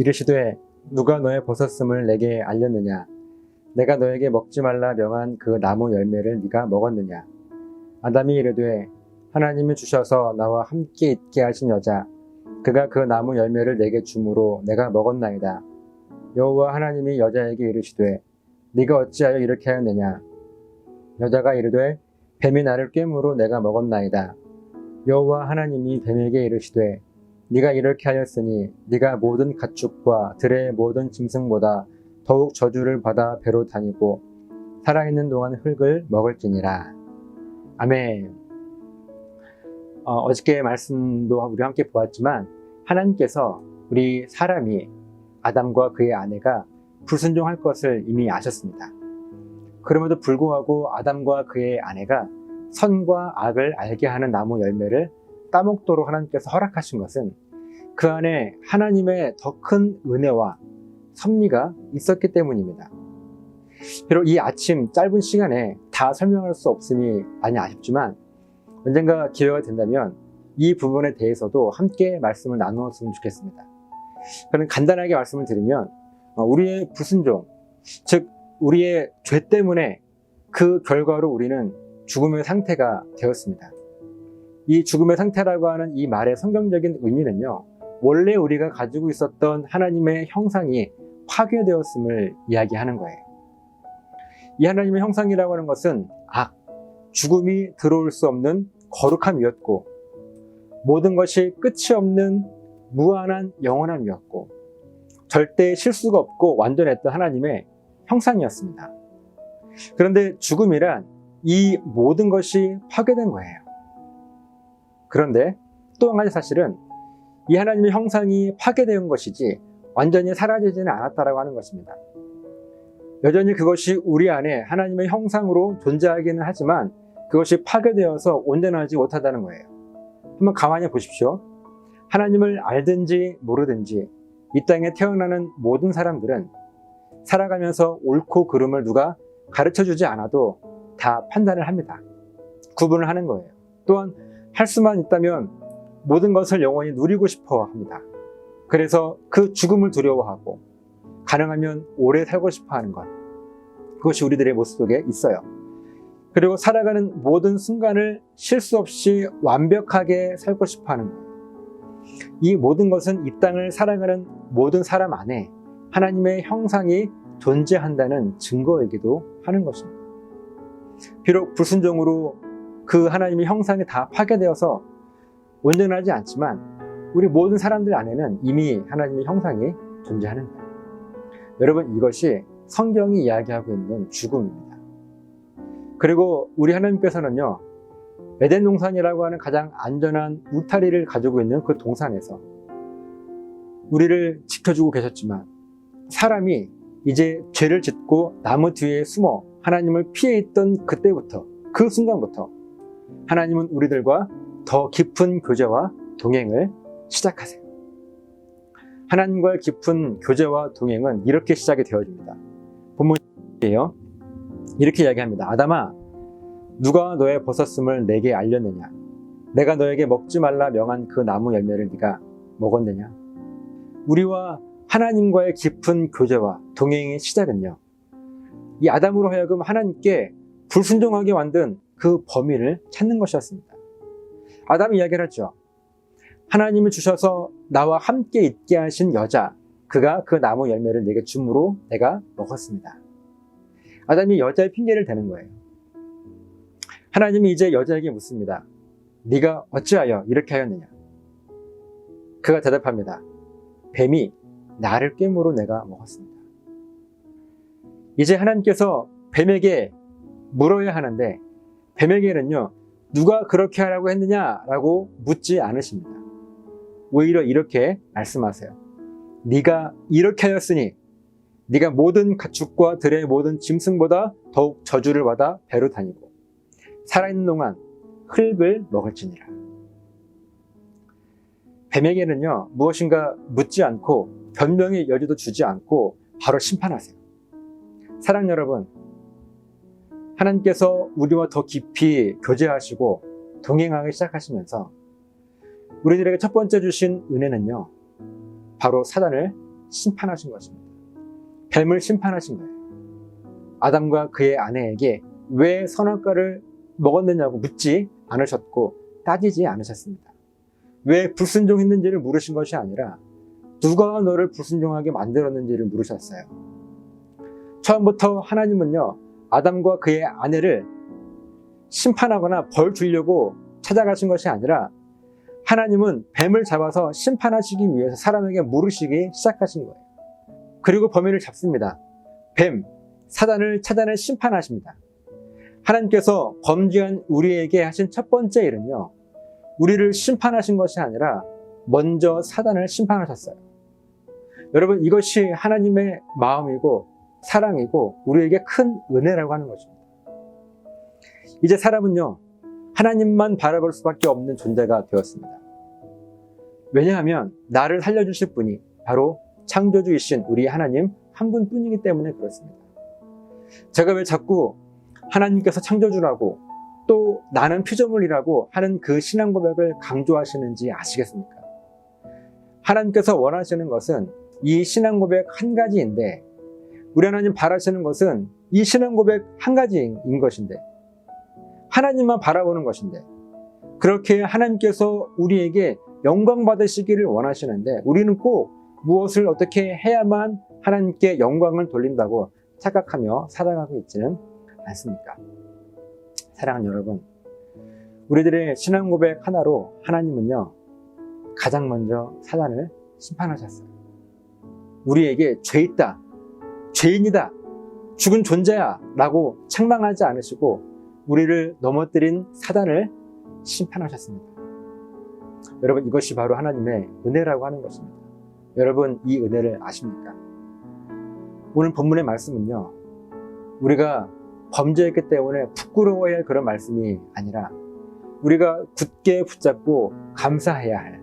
이르시되 누가 너의 벗었음을 내게 알렸느냐? 내가 너에게 먹지 말라 명한 그 나무 열매를 네가 먹었느냐? 아담이 이르되 하나님이 주셔서 나와 함께 있게 하신 여자 그가 그 나무 열매를 내게 주므로 내가 먹었나이다. 여호와 하나님이 여자에게 이르시되 네가 어찌하여 이렇게 하였느냐? 여자가 이르되 뱀이 나를 꿰므로 내가 먹었나이다. 여호와 하나님이 뱀에게 이르시되 네가 이렇게 하였으니 네가 모든 가축과 들의 모든 짐승보다 더욱 저주를 받아 배로 다니고 살아있는 동안 흙을 먹을지니라. 아멘. 어저께 말씀도 우리 함께 보았지만 하나님께서 우리 사람이 아담과 그의 아내가 불순종할 것을 이미 아셨습니다. 그럼에도 불구하고 아담과 그의 아내가 선과 악을 알게 하는 나무 열매를 따먹도록 하나님께서 허락하신 것은 그 안에 하나님의 더 큰 은혜와 섭리가 있었기 때문입니다. 비록 이 아침 짧은 시간에 다 설명할 수 없으니 많이 아쉽지만 언젠가 기회가 된다면 이 부분에 대해서도 함께 말씀을 나누었으면 좋겠습니다. 그럼 간단하게 말씀을 드리면 우리의 불순종, 즉 우리의 죄 때문에 그 결과로 우리는 죽음의 상태가 되었습니다. 이 죽음의 상태라고 하는 이 말의 성경적인 의미는요, 원래 우리가 가지고 있었던 하나님의 형상이 파괴되었음을 이야기하는 거예요. 이 하나님의 형상이라고 하는 것은 악, 죽음이 들어올 수 없는 거룩함이었고 모든 것이 끝이 없는 무한한 영원함이었고 절대 실수가 없고 완전했던 하나님의 형상이었습니다. 그런데 죽음이란 이 모든 것이 파괴된 거예요. 그런데 또 한 가지 사실은 이 하나님의 형상이 파괴된 것이지 완전히 사라지지는 않았다라고 하는 것입니다. 여전히 그것이 우리 안에 하나님의 형상으로 존재하기는 하지만 그것이 파괴되어서 온전하지 못하다는 거예요. 한번 가만히 보십시오. 하나님을 알든지 모르든지 이 땅에 태어나는 모든 사람들은 살아가면서 옳고 그름을 누가 가르쳐주지 않아도 다 판단을 합니다. 구분을 하는 거예요. 또한 할 수만 있다면 모든 것을 영원히 누리고 싶어 합니다. 그래서 그 죽음을 두려워하고 가능하면 오래 살고 싶어 하는 것, 그것이 우리들의 모습 속에 있어요. 그리고 살아가는 모든 순간을 실수 없이 완벽하게 살고 싶어 하는 거예요. 이 모든 것은 이 땅을 살아가는 모든 사람 안에 하나님의 형상이 존재한다는 증거이기도 하는 것입니다. 비록 불순종으로 그 하나님의 형상이 다 파괴되어서 온전하지 않지만 우리 모든 사람들 안에는 이미 하나님의 형상이 존재하는 거예요. 여러분, 이것이 성경이 이야기하고 있는 죽음입니다. 그리고 우리 하나님께서는요, 에덴 동산이라고 하는 가장 안전한 울타리를 가지고 있는 그 동산에서 우리를 지켜주고 계셨지만 사람이 이제 죄를 짓고 나무 뒤에 숨어 하나님을 피해 있던 그때부터, 그 순간부터 하나님은 우리들과 더 깊은 교제와 동행을 시작하세요. 하나님과의 깊은 교제와 동행은 이렇게 시작이 되어집니다. 본문이에요. 이렇게 이야기합니다. 아담아, 누가 너의 벗었음을 내게 알렸느냐? 내가 너에게 먹지 말라 명한 그 나무 열매를 네가 먹었느냐? 우리와 하나님과의 깊은 교제와 동행의 시작은요, 이 아담으로 하여금 하나님께 불순종하게 만든 그 범위를 찾는 것이었습니다. 아담이 이야기를 하죠. 하나님이 주셔서 나와 함께 있게 하신 여자, 그가 그 나무 열매를 내게 주므로 내가 먹었습니다. 아담이 여자의 핑계를 대는 거예요. 하나님이 이제 여자에게 묻습니다. 네가 어찌하여 이렇게 하였느냐? 그가 대답합니다. 뱀이 나를 꿰므로 내가 먹었습니다. 이제 하나님께서 뱀에게 물어야 하는데 뱀에게는요, 누가 그렇게 하라고 했느냐라고 묻지 않으십니다. 오히려 이렇게 말씀하세요. 네가 이렇게 하였으니 네가 모든 가축과 들의 모든 짐승보다 더욱 저주를 받아 배로 다니고 살아있는 동안 흙을 먹을지니라. 뱀에게는요, 무엇인가 묻지 않고 변명의 여지도 주지 않고 바로 심판하세요. 사랑 여러분, 하나님께서 우리와 더 깊이 교제하시고 동행하기 시작하시면서 우리들에게 첫 번째 주신 은혜는요, 바로 사단을 심판하신 것입니다. 뱀을 심판하신 거예요. 아담과 그의 아내에게 왜 선악과를 먹었느냐고 묻지 않으셨고 따지지 않으셨습니다. 왜 불순종했는지를 물으신 것이 아니라 누가 너를 불순종하게 만들었는지를 물으셨어요. 처음부터 하나님은요, 아담과 그의 아내를 심판하거나 벌 주려고 찾아가신 것이 아니라 하나님은 뱀을 잡아서 심판하시기 위해서 사람에게 물으시기 시작하신 거예요. 그리고 범인을 잡습니다. 뱀, 사단을 찾아내 심판하십니다. 하나님께서 범죄한 우리에게 하신 첫 번째 일은요, 우리를 심판하신 것이 아니라 먼저 사단을 심판하셨어요. 여러분, 이것이 하나님의 마음이고 사랑이고 우리에게 큰 은혜라고 하는 것입니다. 이제 사람은요, 하나님만 바라볼 수밖에 없는 존재가 되었습니다. 왜냐하면 나를 살려주실 분이 바로 창조주이신 우리 하나님 한 분뿐이기 때문에 그렇습니다. 제가 왜 자꾸 하나님께서 창조주라고 또 나는 피조물이라고 하는 그 신앙 고백을 강조하시는지 아시겠습니까? 하나님께서 원하시는 것은 이 신앙 고백 한 가지인데 우리 하나님 바라시는 것은 이 신앙 고백 한 가지인 것인데 하나님만 바라보는 것인데 그렇게 하나님께서 우리에게 영광 받으시기를 원하시는데 우리는 꼭 무엇을 어떻게 해야만 하나님께 영광을 돌린다고 착각하며 살아가고 있지는 않습니까? 사랑하는 여러분, 우리들의 신앙 고백 하나로 하나님은요, 가장 먼저 사단을 심판하셨어요. 우리에게 죄 있다, 죄인이다, 죽은 존재야 라고 책망하지 않으시고 우리를 넘어뜨린 사단을 심판하셨습니다. 여러분, 이것이 바로 하나님의 은혜라고 하는 것입니다. 여러분, 이 은혜를 아십니까? 오늘 본문의 말씀은요, 우리가 범죄했기 때문에 부끄러워해야 할 그런 말씀이 아니라 우리가 굳게 붙잡고 감사해야 할,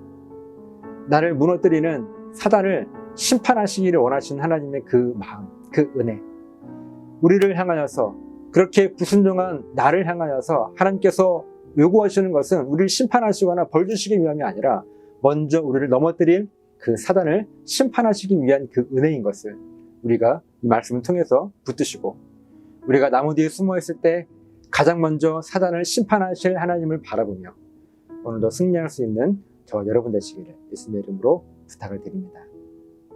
나를 무너뜨리는 사단을 심판하시기를 원하신 하나님의 그 마음, 그 은혜, 우리를 향하여서 그렇게 불순종한 나를 향하여서 하나님께서 요구하시는 것은 우리를 심판하시거나 벌 주시기 위함이 아니라 먼저 우리를 넘어뜨린 그 사단을 심판하시기 위한 그 은혜인 것을 우리가 이 말씀을 통해서 붙드시고 우리가 나무 뒤에 숨어 있을 때 가장 먼저 사단을 심판하실 하나님을 바라보며 오늘도 승리할 수 있는 저 여러분 되시기를 예수님의 이름으로 부탁을 드립니다.